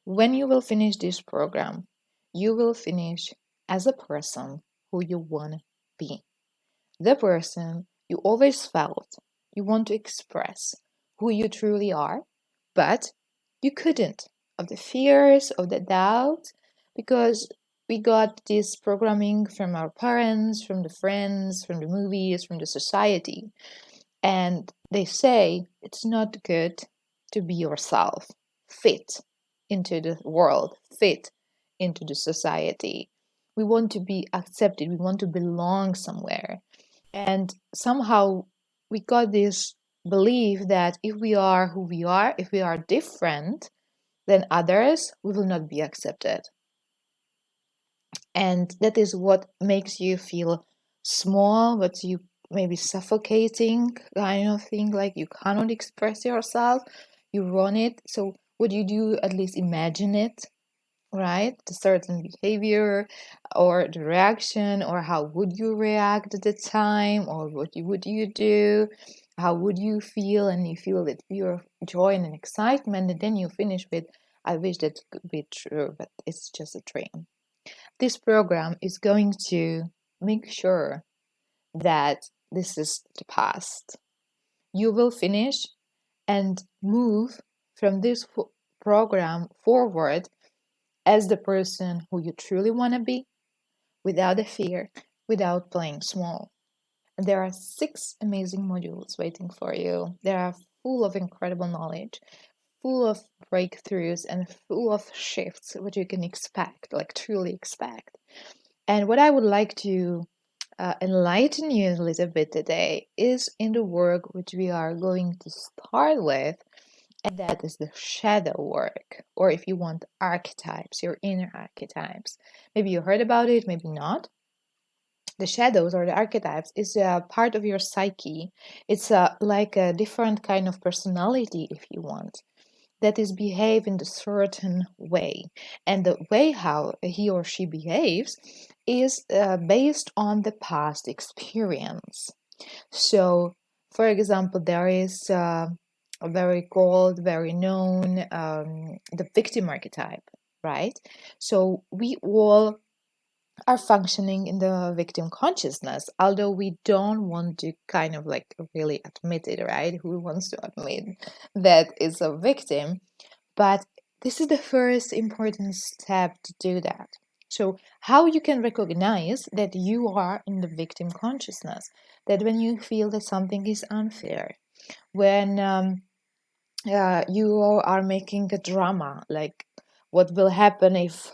when you will finish this program, you will finish as a person who you want to be. The person you always felt you want to express who you truly are, but you couldn't, of the fears, of the doubt, because we got this programming from our parents, from the friends, from the movies, from the society. And they say it's not good to be yourself, fit into the world, fit into the society. We want to be accepted, we want to belong somewhere. And somehow we got this belief that if we are who we are, if we are different than others, we will not be accepted. And that is what makes you feel small, what you maybe suffocating kind of thing, like you cannot express yourself, you run it. So would you do at least imagine it, right? The certain behavior or the reaction, or how would you react at the time, or would you do? How would you feel? And you feel that pure joy and excitement, and then you finish with, I wish that could be true, but it's just a dream. This program is going to make sure that this is the past. You will finish and move from this program forward as the person who you truly want to be, without the fear, without playing small. And there are 6 amazing modules waiting for you. They are full of incredible knowledge, full of breakthroughs, and full of shifts, what you can expect, like truly expect. And what I would like to enlighten you a little bit today is in the work which we are going to start with, and that is the shadow work, or if you want, archetypes, your inner archetypes. Maybe you heard about it, maybe not. The shadows or the archetypes is a part of your psyche. It's like a different kind of personality, if you want, that is behave in a certain way, and the way how he or she behaves is based on the past experience. So for example, there is a very called, very known, the victim archetype, right? So we all are functioning in the victim consciousness, although we don't want to kind of like really admit it, right? Who wants to admit that is a victim? But this is the first important step to do that. So, how you can recognize that you are in the victim consciousness, that when you feel that something is unfair, when you are making a drama, like what will happen if,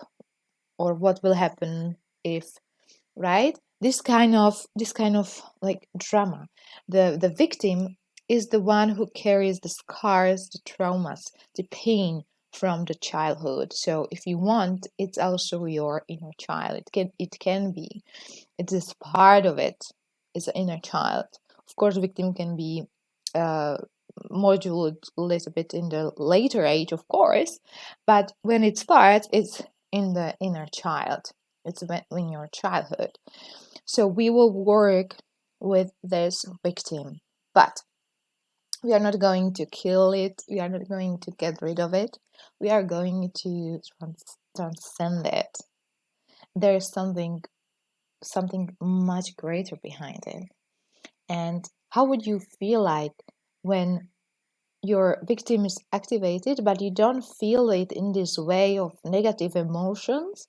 or what will happen if, right? This kind of like drama. The victim is the one who carries the scars, the traumas, the pain from the childhood. So if you want, it's also your inner child. It can be. It is part of it. It's an inner child. Of course, victim can be uh, moduled a little bit in the later age, of course, but when it starts, it's in the inner child. It's in your childhood. So we will work with this victim, but we are not going to kill it. We are not going to get rid of it. We are going to transcend it. There is something much greater behind it. And how would you feel like when your victim is activated, but you don't feel it in this way of negative emotions,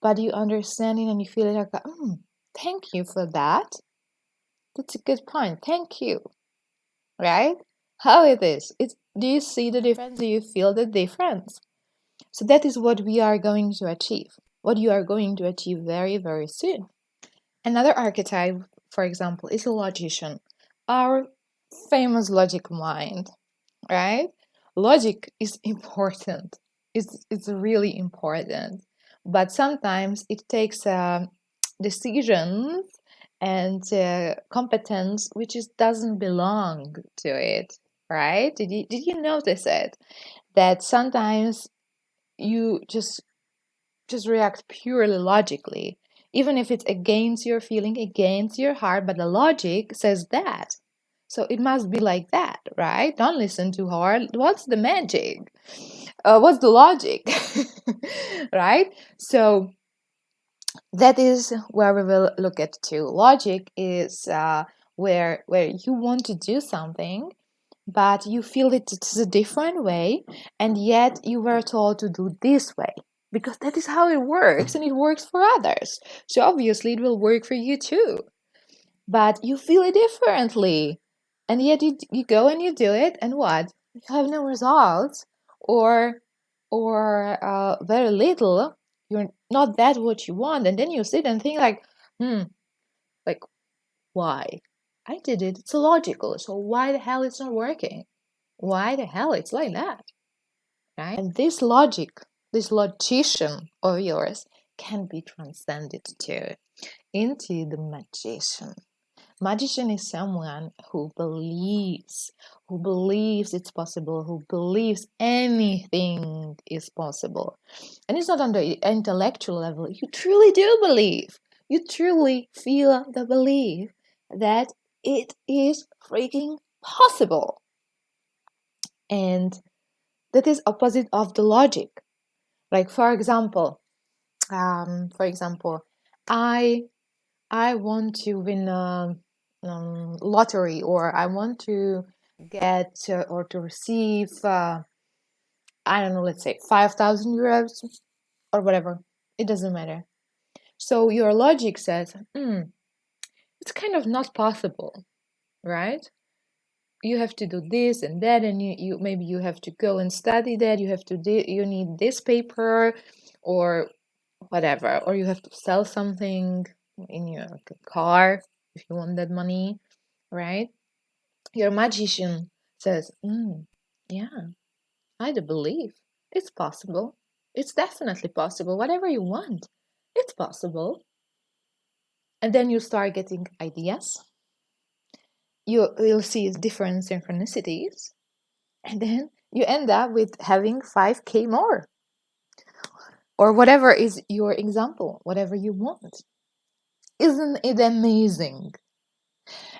but you understand it and you feel it like, thank you for that. That's a good point. Thank you. Right? How it is? Do you see the difference? Do you feel the difference? So that is what we are going to achieve. What you are going to achieve very, very soon. Another archetype, for example, is a logician. Our famous logic mind, right? Logic is important. It's really important. But sometimes it takes decisions and competence which doesn't belong to it, right? Did you notice it? That sometimes you just react purely logically, even if it's against your feeling, against your heart, but the logic says that. So it must be like that, right? Don't listen too hard. What's the magic? What's the logic? Right? So that is where we will look at too. Logic is where you want to do something, but you feel it's a different way, and yet you were told to do this way because that is how it works, and it works for others. So obviously it will work for you too, but you feel it differently, and yet you go and you do it, and what? You have no results, or very little. You're not that what you want, and then you sit and think like, like, why? I did it, it's illogical, so why the hell it's not working? Why the hell it's like that, right? And this logic, this logician of yours can be transcended too into the magician. Magician is someone who believes it's possible, who believes anything is possible. And it's not on the intellectual level. You truly do believe. You truly feel the belief that it is freaking possible. And that is opposite of the logic. Like for example, I I want to win a lottery, or I want to get or to receive, I don't know, let's say 5,000 euros or whatever. It doesn't matter. So your logic says, it's kind of not possible, right? You have to do this and that, and you maybe you have to go and study that. You have to you need this paper, or whatever, or you have to sell something in your car if you want that money, right? Your magician says, yeah, I do believe it's possible. It's definitely possible. Whatever you want, it's possible. And then you start getting ideas. You'll see different synchronicities, and then you end up with having 5K more, or whatever is your example, whatever you want. Isn't it amazing?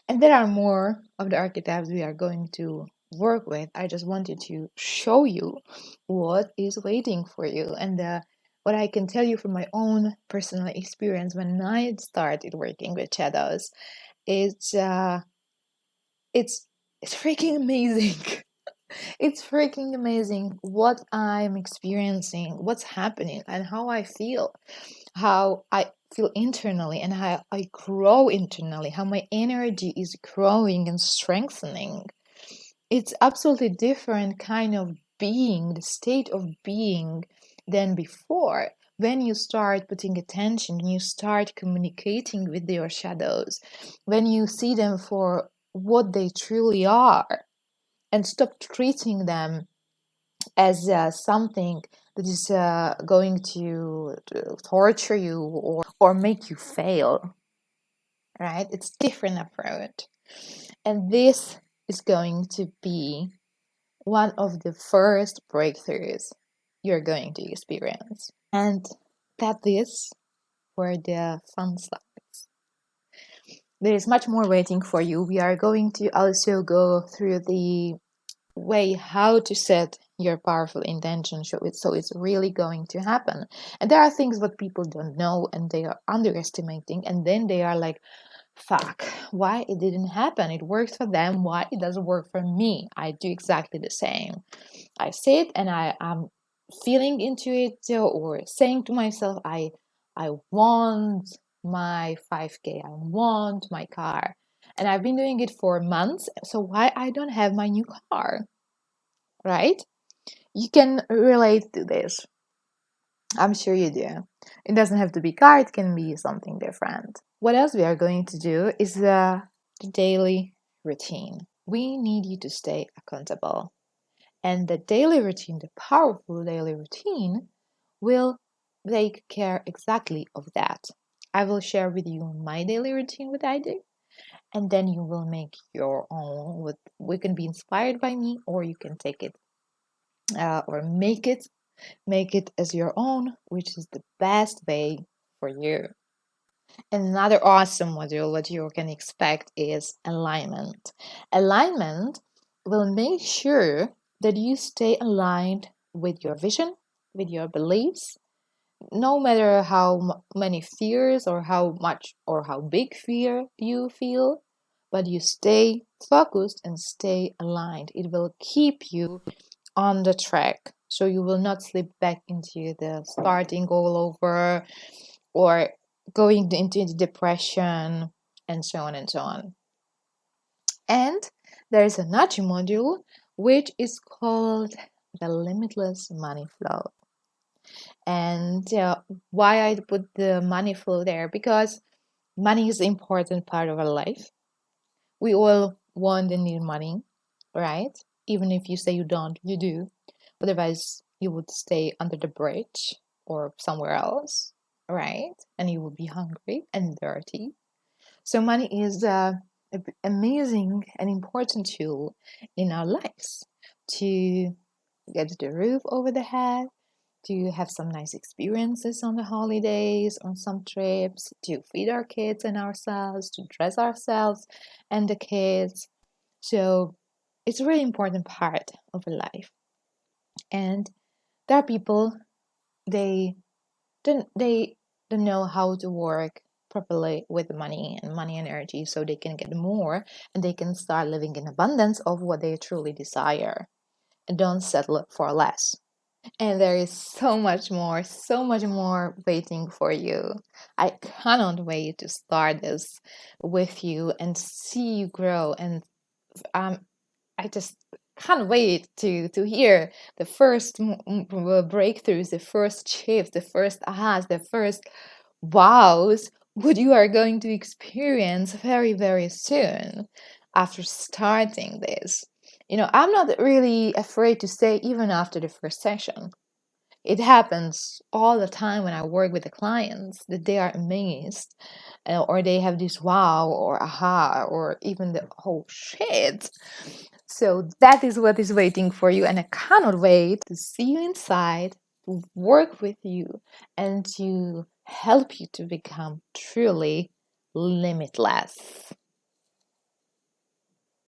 And there are more of the archetypes we are going to work with. I just wanted to show you what is waiting for you, and what I can tell you from my own personal experience when I started working with shadows. It's it's it's freaking amazing. It's freaking amazing what I'm experiencing, what's happening, and how I feel. How I feel internally, and how I grow internally, how my energy is growing and strengthening. It's absolutely different kind of being, the state of being than before. When you start putting attention, when you start communicating with your shadows, when you see them for what they truly are, and stop treating them as something that is going to torture you, or make you fail, right? It's different approach, and this is going to be one of the first breakthroughs you're going to experience. And that is where the fun starts. There is much more waiting for you. We are going to also go through the way how to set your powerful intention, so it's really going to happen. And there are things what people don't know, and they are underestimating, and then they are like, fuck, why it didn't happen? It works for them, why it doesn't work for me? I do exactly the same. I sit and I'm feeling into it, or saying to myself, I want my 5K, I want my car, and I've been doing it for months. So why I don't have my new car, right? You can relate to this. I'm sure you do. It doesn't have to be car, it can be something different. What else we are going to do is the daily routine. We need you to stay accountable. And the daily routine, the powerful daily routine, will take care exactly of that. I will share with you my daily routine, what I do, and then you will make your own. What we can be inspired by me, or you can take it or make it as your own, which is the best way for you. Another awesome module what you can expect is alignment. Alignment will make sure that you stay aligned with your vision, with your beliefs, no matter how many fears or how much or how big fear you feel, but you stay focused and stay aligned. It will keep you on the track so you will not slip back into the starting all over or going into the depression and so on and so on. And there is another module which is called the limitless money flow. And why I put the money flow there? Because money is an important part of our life. We all want and need money, right? Even if you say you don't, you do. Otherwise, you would stay under the bridge or somewhere else, right? And you would be hungry and dirty. So money is an amazing and important tool in our lives to get the roof over the head, to have some nice experiences on the holidays, on some trips, to feed our kids and ourselves, to dress ourselves and the kids. So it's a really important part of a life. And there are people they don't know how to work properly with money and money and energy so they can get more and they can start living in abundance of what they truly desire and don't settle for less. And there is so much more waiting for you. I cannot wait to start this with you and see you grow. And um, I just can't wait to hear the first breakthroughs, the first shifts, the first ahas, the first wows, what you are going to experience very, very soon after starting this. I'm not really afraid to say, even after the first session. It happens all the time when I work with the clients that they are amazed or they have this wow or aha or even the oh shit. So that is what is waiting for you. And I cannot wait to see you inside, to work with you, and to help you to become truly limitless.